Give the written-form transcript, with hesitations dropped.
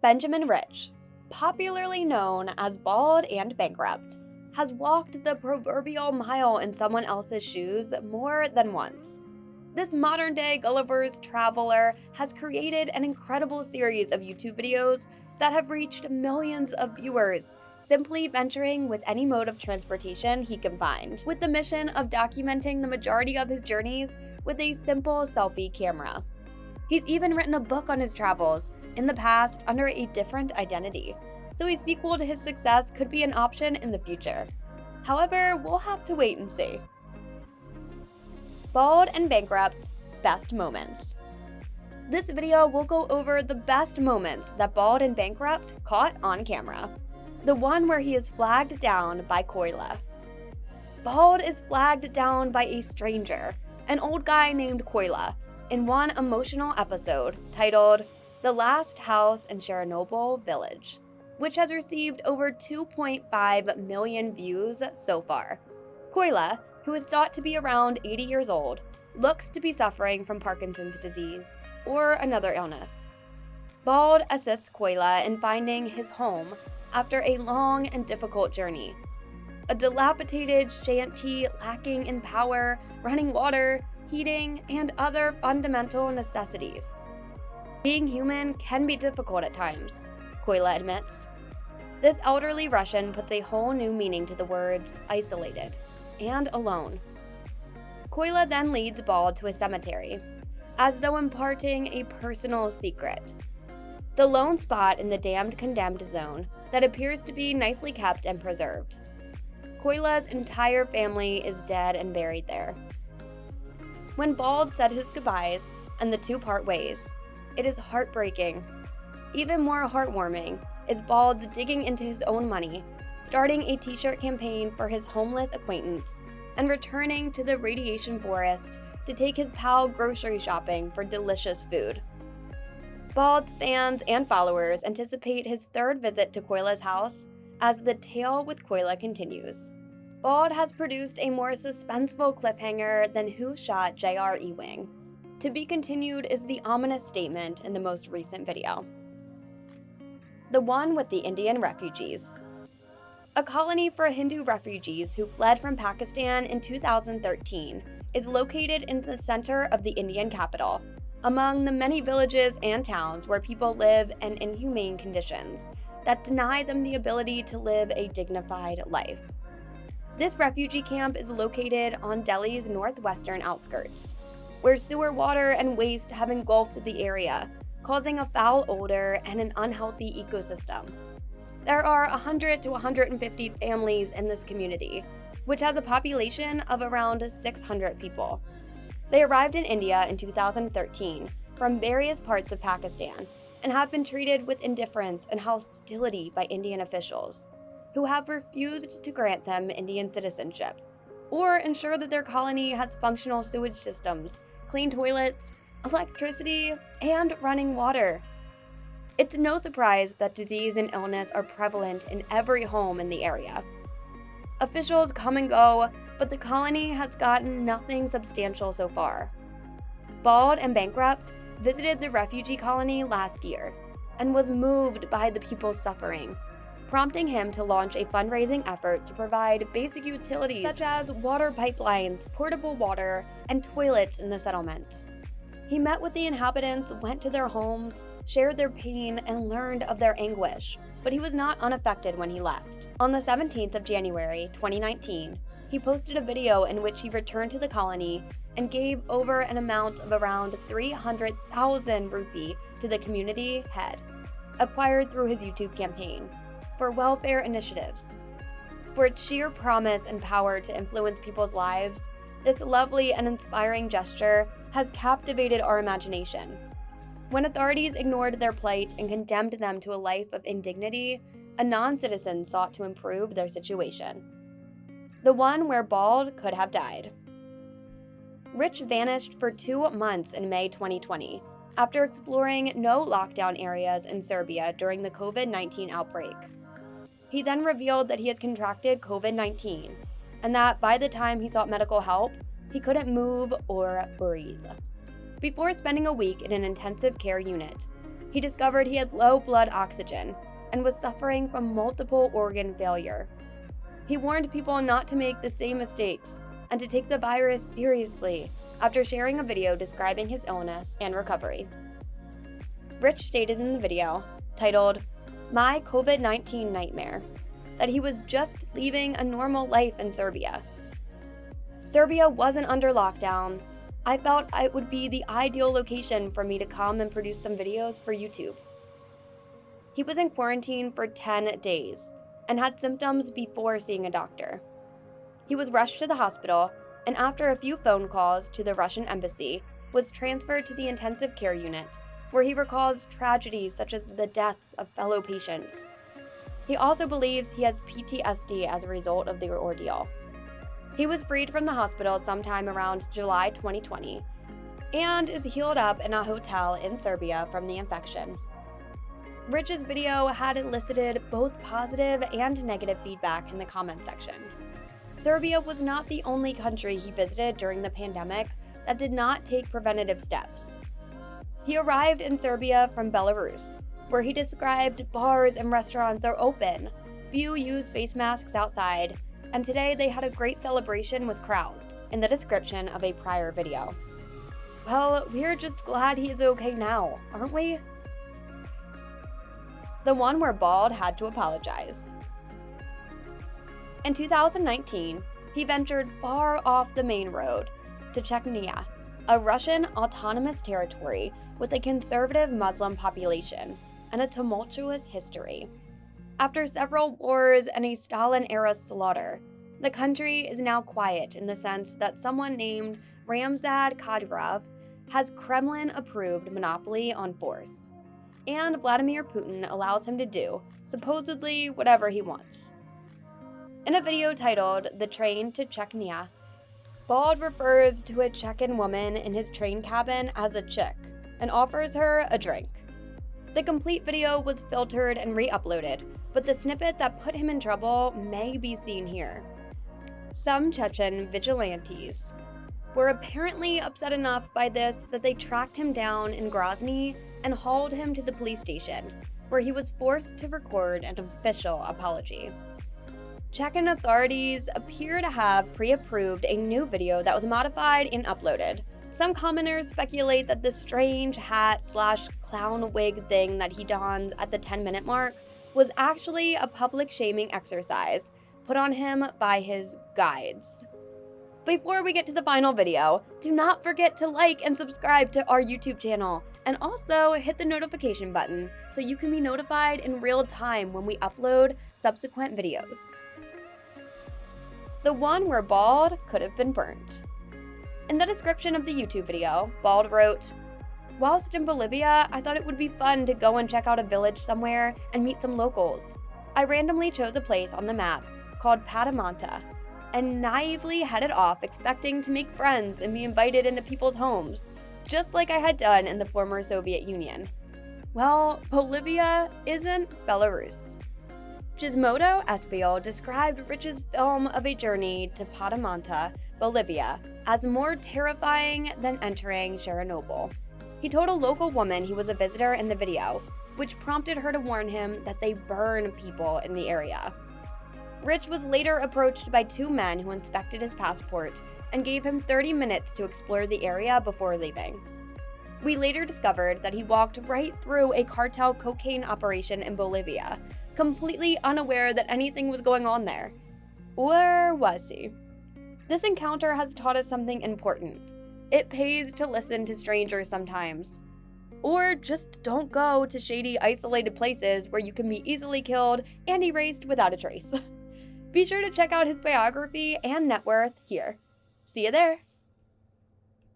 Benjamin Rich, popularly known as Bald and Bankrupt, has walked the proverbial mile in someone else's shoes more than once. This modern-day Gulliver's Traveler has created an incredible series of YouTube videos that have reached millions of viewers, simply venturing with any mode of transportation he can find, with the mission of documenting the majority of his journeys with a simple selfie camera. He's even written a book on his travels, in the past under a different identity, so a sequel to his success could be an option in the future. However, we'll have to wait and see. Bald and Bankrupt's Best Moments. This video will go over the best moments that Bald and Bankrupt caught on camera. The one where he is flagged down by Koila. Bald is flagged down by a stranger, an old guy named Koila, in one emotional episode titled The Last House in Chernobyl Village, which has received over 2.5 million views so far. Koila, who is thought to be around 80 years old, looks to be suffering from Parkinson's disease or another illness. Bald assists Koila in finding his home after a long and difficult journey. A dilapidated shanty lacking in power, running water, heating, and other fundamental necessities. Being human can be difficult at times, Koila admits. This elderly Russian puts a whole new meaning to the words isolated and alone. Koila then leads Bald to a cemetery, as though imparting a personal secret. The lone spot in the damned condemned zone that appears to be nicely kept and preserved. Koila's entire family is dead and buried there. When Bald said his goodbyes and the two part ways, it is heartbreaking. Even more heartwarming is Bald's digging into his own money, starting a t-shirt campaign for his homeless acquaintance, and returning to the radiation forest to take his pal grocery shopping for delicious food. Bald's fans and followers anticipate his third visit to Koila's house as the tale with Koila continues. Bald has produced a more suspenseful cliffhanger than Who Shot J.R. Ewing. To be continued is the ominous statement in the most recent video. The one with the Indian refugees. A colony for Hindu refugees who fled from Pakistan in 2013 is located in the center of the Indian capital, among the many villages and towns where people live in inhumane conditions that deny them the ability to live a dignified life. This refugee camp is located on Delhi's northwestern outskirts, where sewer water and waste have engulfed the area, causing a foul odor and an unhealthy ecosystem. There are 100 to 150 families in this community, which has a population of around 600 people. They arrived in India in 2013 from various parts of Pakistan and have been treated with indifference and hostility by Indian officials, who have refused to grant them Indian citizenship or ensure that their colony has functional sewage systems, clean toilets, electricity, and running water. It's no surprise that disease and illness are prevalent in every home in the area. Officials come and go, but the colony has gotten nothing substantial so far. Bald and Bankrupt visited the refugee colony last year and was moved by the people's suffering, prompting him to launch a fundraising effort to provide basic utilities such as water pipelines, portable water, and toilets in the settlement. He met with the inhabitants, went to their homes, shared their pain, and learned of their anguish, but he was not unaffected when he left. On the 17th of January, 2019, he posted a video in which he returned to the colony and gave over an amount of around 300,000 rupee to the community head, acquired through his YouTube campaign, for welfare initiatives. For its sheer promise and power to influence people's lives, this lovely and inspiring gesture has captivated our imagination. When authorities ignored their plight and condemned them to a life of indignity, a non-citizen sought to improve their situation. The one where Bald could have died. Rich vanished for 2 months in May 2020 after exploring no lockdown areas in Serbia during the COVID-19 outbreak. He then revealed that he has contracted COVID-19 and that by the time he sought medical help, he couldn't move or breathe. Before spending a week in an intensive care unit, he discovered he had low blood oxygen and was suffering from multiple organ failure. He warned people not to make the same mistakes and to take the virus seriously after sharing a video describing his illness and recovery. Rich stated in the video, titled, "My COVID-19 Nightmare," that he was just leaving a normal life in Serbia. Serbia wasn't under lockdown. I felt it would be the ideal location for me to come and produce some videos for YouTube. He was in quarantine for 10 days and had symptoms before seeing a doctor. He was rushed to the hospital and after a few phone calls to the Russian embassy, was transferred to the intensive care unit, where he recalls tragedies such as the deaths of fellow patients. He also believes he has PTSD as a result of the ordeal. He was freed from the hospital sometime around July 2020 and is healed up in a hotel in Serbia from the infection. Rich's video had elicited both positive and negative feedback in the comment section. Serbia was not the only country he visited during the pandemic that did not take preventative steps. He arrived in Serbia from Belarus, where he described bars and restaurants are open, few use face masks outside, and today they had a great celebration with crowds, in the description of a prior video. Well, we're just glad he is okay now, aren't we? The one where Bald had to apologize. In 2019, he ventured far off the main road to Chechnya, a Russian autonomous territory with a conservative Muslim population and a tumultuous history. After several wars and a Stalin-era slaughter, the country is now quiet in the sense that someone named Ramzan Kadyrov has Kremlin-approved monopoly on force, and Vladimir Putin allows him to do, supposedly, whatever he wants. In a video titled "The Train to Chechnya," Bald refers to a Chechen woman in his train cabin as a chick and offers her a drink. The complete video was filtered and re-uploaded, but the snippet that put him in trouble may be seen here. Some Chechen vigilantes were apparently upset enough by this that they tracked him down in Grozny and hauled him to the police station, where he was forced to record an official apology. Chechen authorities appear to have pre-approved a new video that was modified and uploaded. Some commenters speculate that the strange hat/clown wig thing that he donned at the 10-minute mark was actually a public shaming exercise put on him by his guides. Before we get to the final video, do not forget to like and subscribe to our YouTube channel, and also hit the notification button so you can be notified in real time when we upload subsequent videos. The one where Bald could have been burnt. In the description of the YouTube video, Bald wrote, "Whilst in Bolivia, I thought it would be fun to go and check out a village somewhere and meet some locals. I randomly chose a place on the map called Patamanta and naively headed off expecting to make friends and be invited into people's homes, just like I had done in the former Soviet Union. Well, Bolivia isn't Belarus." Gizmodo Espiel described Rich's film of a journey to Patamanta, Bolivia, as more terrifying than entering Chernobyl. He told a local woman he was a visitor in the video, which prompted her to warn him that they burn people in the area. Rich was later approached by two men who inspected his passport and gave him 30 minutes to explore the area before leaving. We later discovered that he walked right through a cartel cocaine operation in Bolivia, completely unaware that anything was going on there. Or was he? This encounter has taught us something important. It pays to listen to strangers sometimes. Or just don't go to shady, isolated places where you can be easily killed and erased without a trace. Be sure to check out his biography and net worth here. See you there!